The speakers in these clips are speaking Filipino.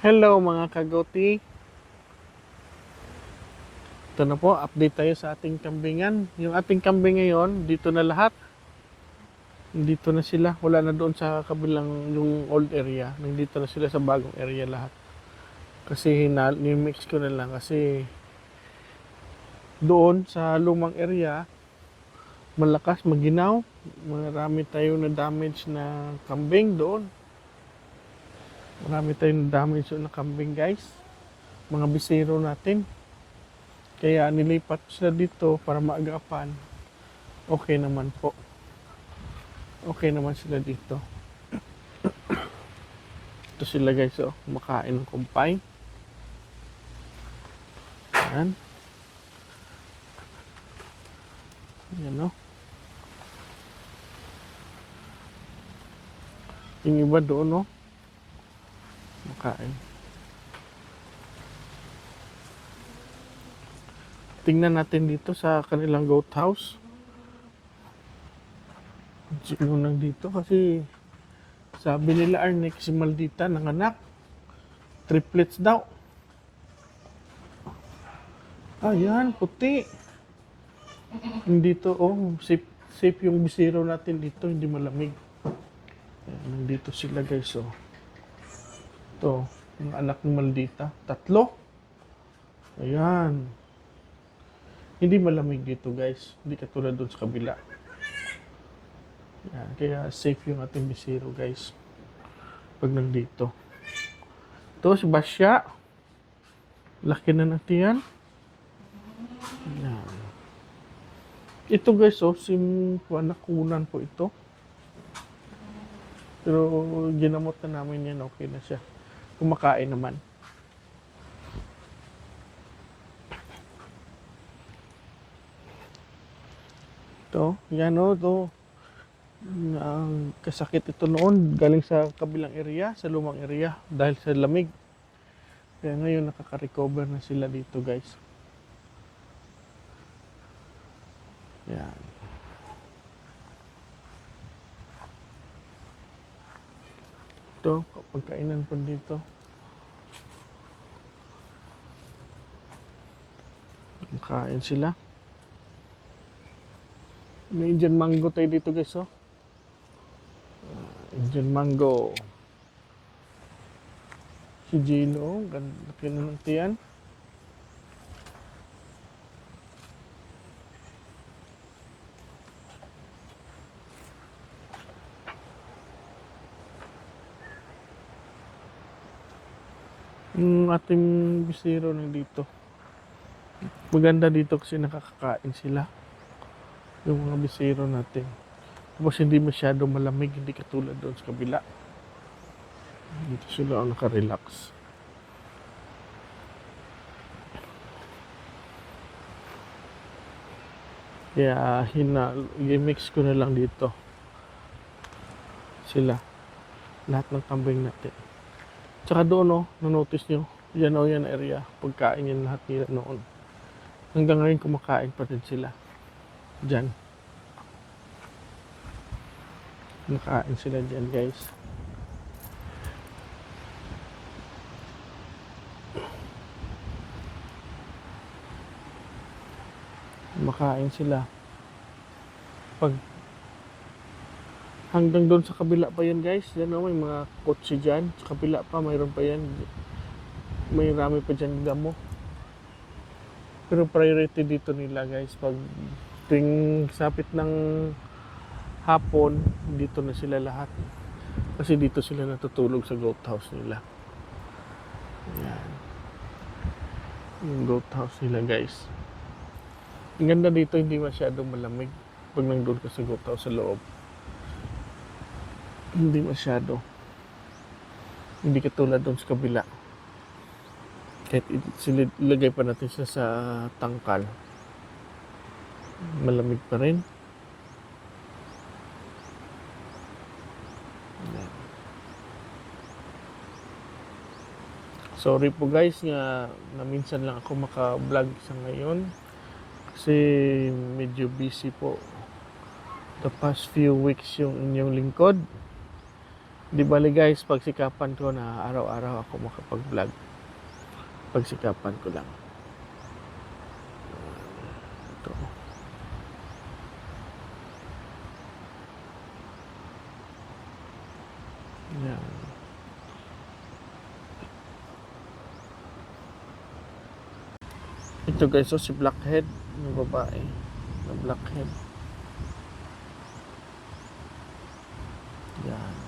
Hello mga kagoti. Ito na po, update tayo sa ating kambingan. Yung ating kambing ngayon, dito na lahat. Dito na sila. Wala na doon sa kabilang yung old area. Nandito na sila sa bagong area lahat. Kasi ni-mix ko na lang. Kasi doon sa lumang area, malakas, maginaw. Marami tayo na damage na kambing doon. Marami tayong damage na kambing guys. Mga bisero natin. Kaya nilipat sila dito para maagapan. Okay naman po. Okay naman sila dito. Ito sila guys, oh. Makain ng kumpay. Yan. Yan, oh. Yung iba doon, oh. Makain. Tingnan natin dito sa kanilang goat house. Sino nang dito kasi sabi nila Arnex si Maldita nanganak. Triplets daw. Ayan, puti. Dito, oh, safe yung bisiro natin dito, hindi malamig. Ayan, nandito sila guys, oh. Ito, yung anak ng Maldita. 3. Ayan. Hindi malamig dito guys. Hindi katulad doon sa kabila. Yan, kaya safe yung ating bisiro guys. Pag nandito. Ito si Basya. Laki na natin yan. Yan. Ito guys, oh, nakunan po ito. Pero ginamot na namin yan. Okay na siya. Kumakain naman. Ito, yan o, ito. Ang kasakit ito noon, galing sa kabilang area, sa lumang area, dahil sa lamig. Kaya ngayon nakaka-recover na sila dito guys. Yan. Ito, pagkainan po dito. Makain sila. May Indian mango tayo dito guys, oh. Indian mango. Si Gino, oh, ganda na ng tiyan. Yung ating bisiro nandito. Maganda dito kasi nakakakain sila. Yung mga bisiro natin. Tapos hindi masyado malamig, hindi katulad doon sa kabila. Dito sila nakarelax. Kaya i-mix ko na lang dito. Sila. Lahat ng kambing natin. Tsaka doon, oh, na-notice nyo, yan o yan area. Pagkain yan lahat nila noon. Hanggang ngayon kumakain pa rin sila. Diyan. Nakain sila dyan guys. Makain sila. Pag hanggang doon sa kabila pa yan guys. Yan o, may mga kotse dyan. Sa kabila pa, mayroon pa yan. May rami pa dyan damo. Pero priority dito nila guys. Pag tuwing sapit ng hapon, dito na sila lahat. Kasi dito sila natutulog sa goat house nila. Ayan. Yung goat house nila guys. Ang ganda dito, hindi masyadong malamig. Pag nandun ka sa goat house sa loob. Hindi masyado. Hindi katulad doon sa kabila. Kahit ilagay pa natin siya sa tangkal. Malamig pa rin. Sorry po guys nga na minsan lang ako maka-vlog sa ngayon. Kasi medyo busy po. The past few weeks yung inyong lingkod. Di bali guys, pagsikapan ko na araw-araw ako makapag-vlog. Pagsikapan ko lang. Ito. Yan. Ito guys, so si Blackhead, yung babae na Blackhead. Yan.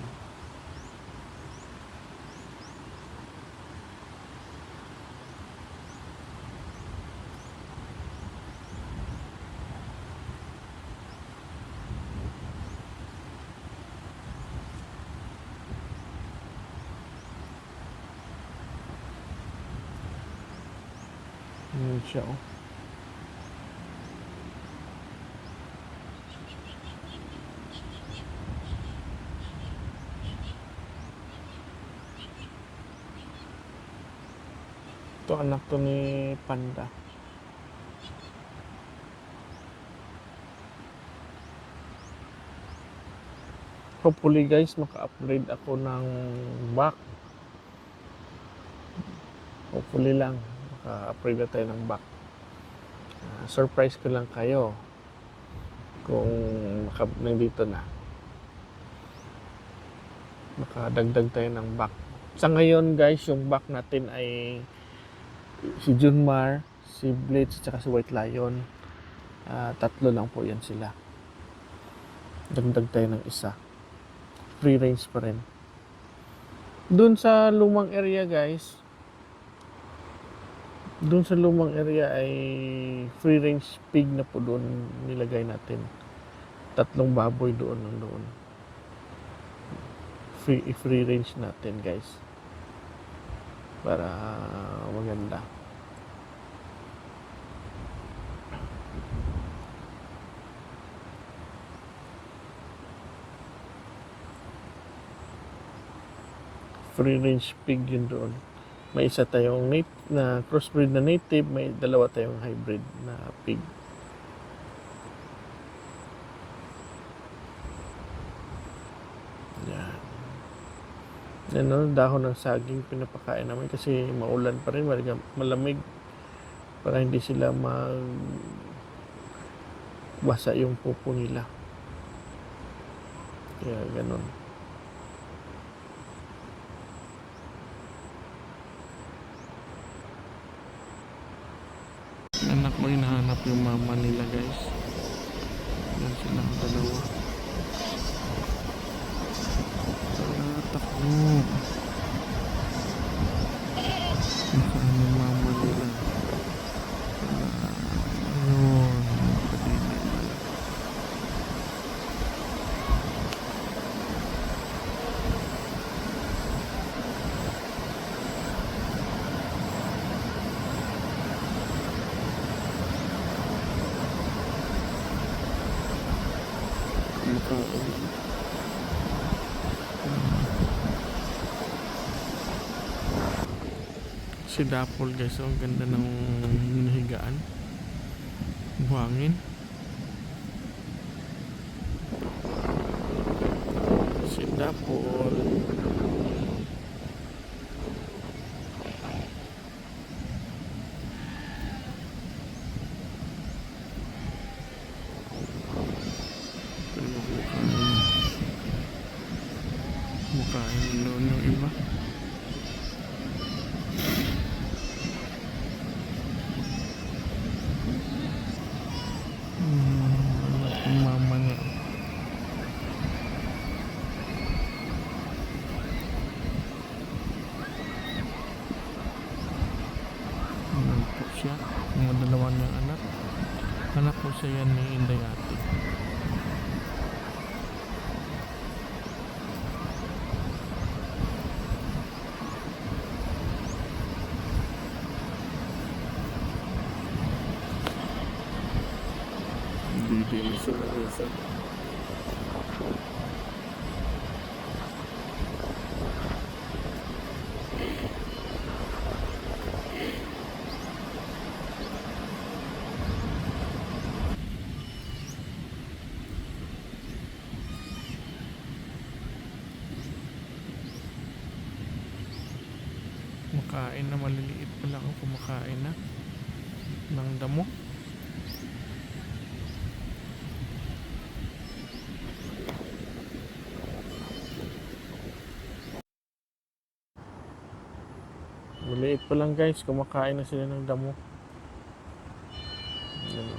Yan siya, oh. Ito anak to ni Panda. Hopefully guys, maka-upgrade ako ng back. Hopefully lang, maka-upgrade na tayo ng back. Surprise ko lang kayo kung nandito na. Makadagdag tayo ng back. Sa ngayon guys, yung back natin ay si Junmar, si Blitz, at si White Lion. Tatlo lang po yan sila. Dagdag tayo ng isa. Free range pa rin. Doon sa lumang area guys, doon sa lumang area ay free range pig na po doon nilagay natin. 3 baboy doon. Free range natin guys. Para maganda. Free range pig yun doon. May isa tayong na crossbreed na native, may dalawa tayong hybrid na pig. Yan. Yan, dahon ng saging pinapakain namin kasi maulan pa rin, malamig, para hindi sila basa yung pupo nila. Kaya ganun. Anak ko, hinahanap yung mama nila guys. Yan sila ang dalawa. Takbo. Nasaan yung mama nila? Ayun. Kadili pala. Si Dapol guys, ang ganda ng hinahigaan, buhangin. Si Dapol mukhain doon yung iba. Mama niya. Ayan po siya. Mga dalawa niyang anak. Anak po siya yan ni Inday Ate. Hindi sila isa. Makain na, maliliit pa lang ang kumakain na ng damo. Maliit pa lang guys, kumakain na sila ng damo. Yan o.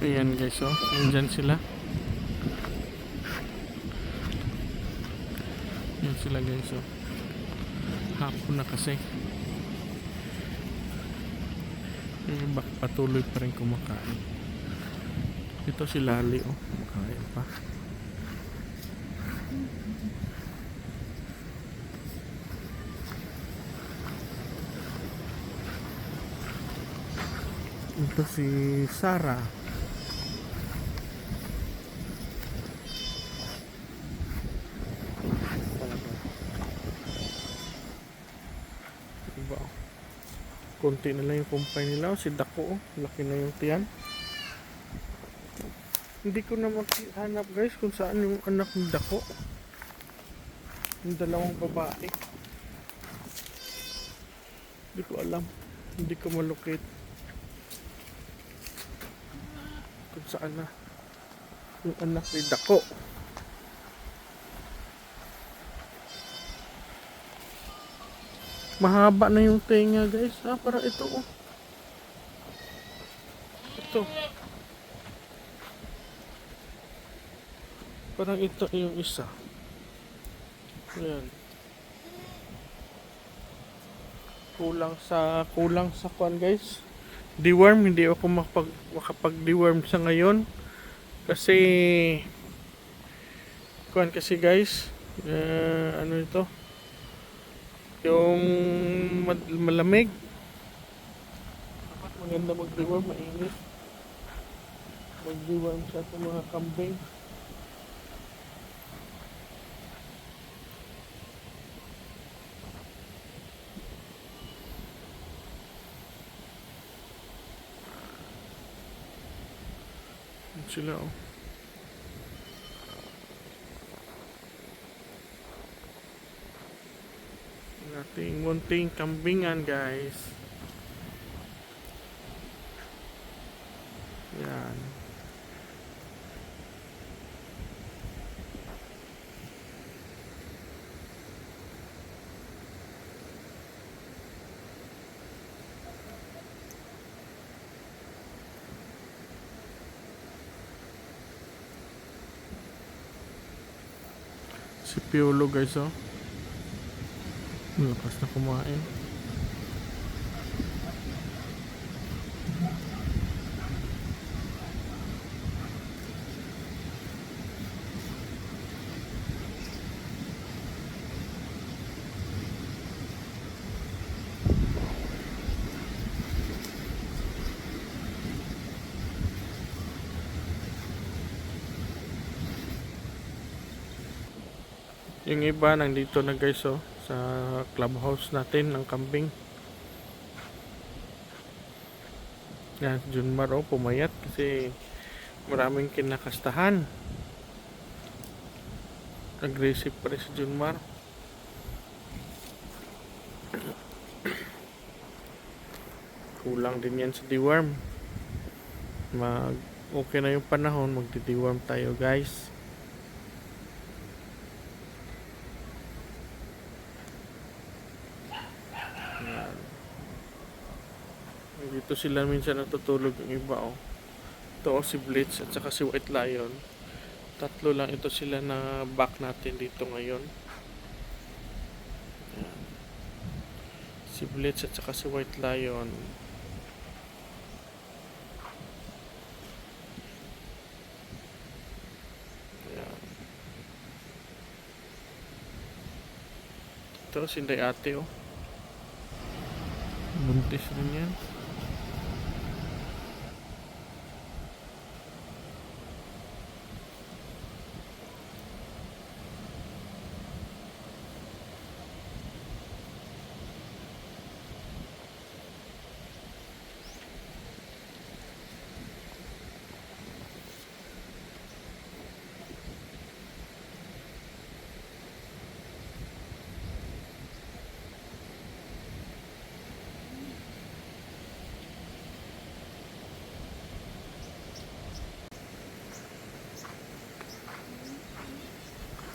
Ayan guys, oh. Nandyan sila. Ayan sila guys, oh. Hapon na kasi. Yung iba patuloy pa rin kumakain. Ito si Lali, oh. Kumakain pa. Ito si Sarah. Diba? Konti na lang yung kumpay nila. Si Dako, oh. Laki na yung tiyan. Hindi ko na maghanap guys kung saan yung anak ni Dako. Yung dalawang babae. Hindi ko alam. Hindi ko malocate kung saan na yung anak ni Dako. Mahaba na yung tenga guys. Ah, para ito oh. Ito. Parang ito yung isa. Ayan. Kulang sa kuan guys. Deworm, hindi ako makapag-deworm sa ngayon. Kasi kuan kasi guys. Ano ito? Yung malamig. Dapat maganda mag-deworm, mainit. Mag-deworm sa itong mga kambing. Sila oh. Ating munting kambingan guys. Yan. Si Piolo guys oh. Lakas na kumain. Yung iba nandito na guys oh, sa clubhouse natin ng kambing. Yan, Junmar oh, pumayat kasi maraming kinakastahan. Aggressive pa rin si Junmar. Kulang din yan sa deworm. Okay na yung panahon, magdi-deworm tayo guys. Dito sila minsan natutulog yung iba, oh. Ito, oh, si Blitz at saka si White Lion. Tatlo lang ito sila na back natin dito ngayon. Ayan. Si Blitz at saka si White Lion. Ayan. Ito, si Inday Ate, oh. Buntis rin yan.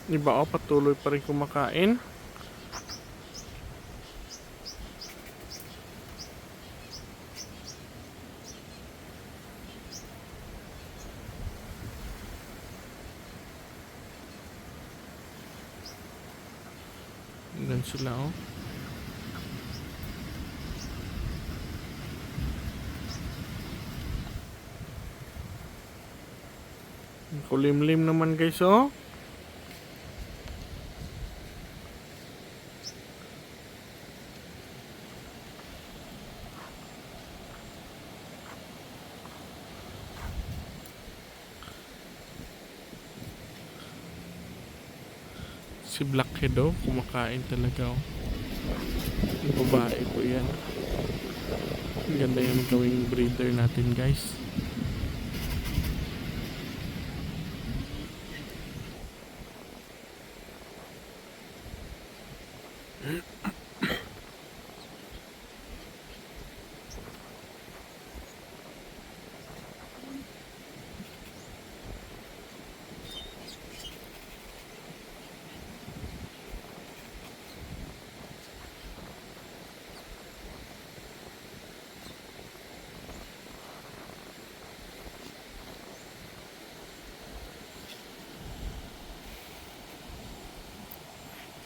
Iba, oh, patuloy pa rin kumakain. Ganun sila, oh. Kulimlim naman guys, oh. Si Blackhead, oh, kumakain talaga, oh. Yung babae ko yan. Ganda yung gawing breeder natin guys.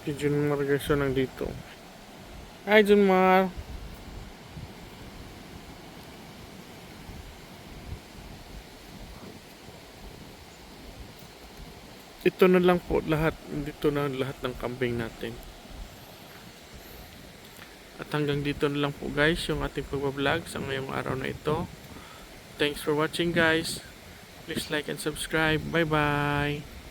Si Junmar guys, so nandito. Hi Junmar. Ito na lang po lahat. Dito na lahat ng kambing natin. At hanggang dito na lang po guys yung ating pagbablog sa ngayong araw na ito. Thanks for watching guys. Please like and subscribe. Bye bye.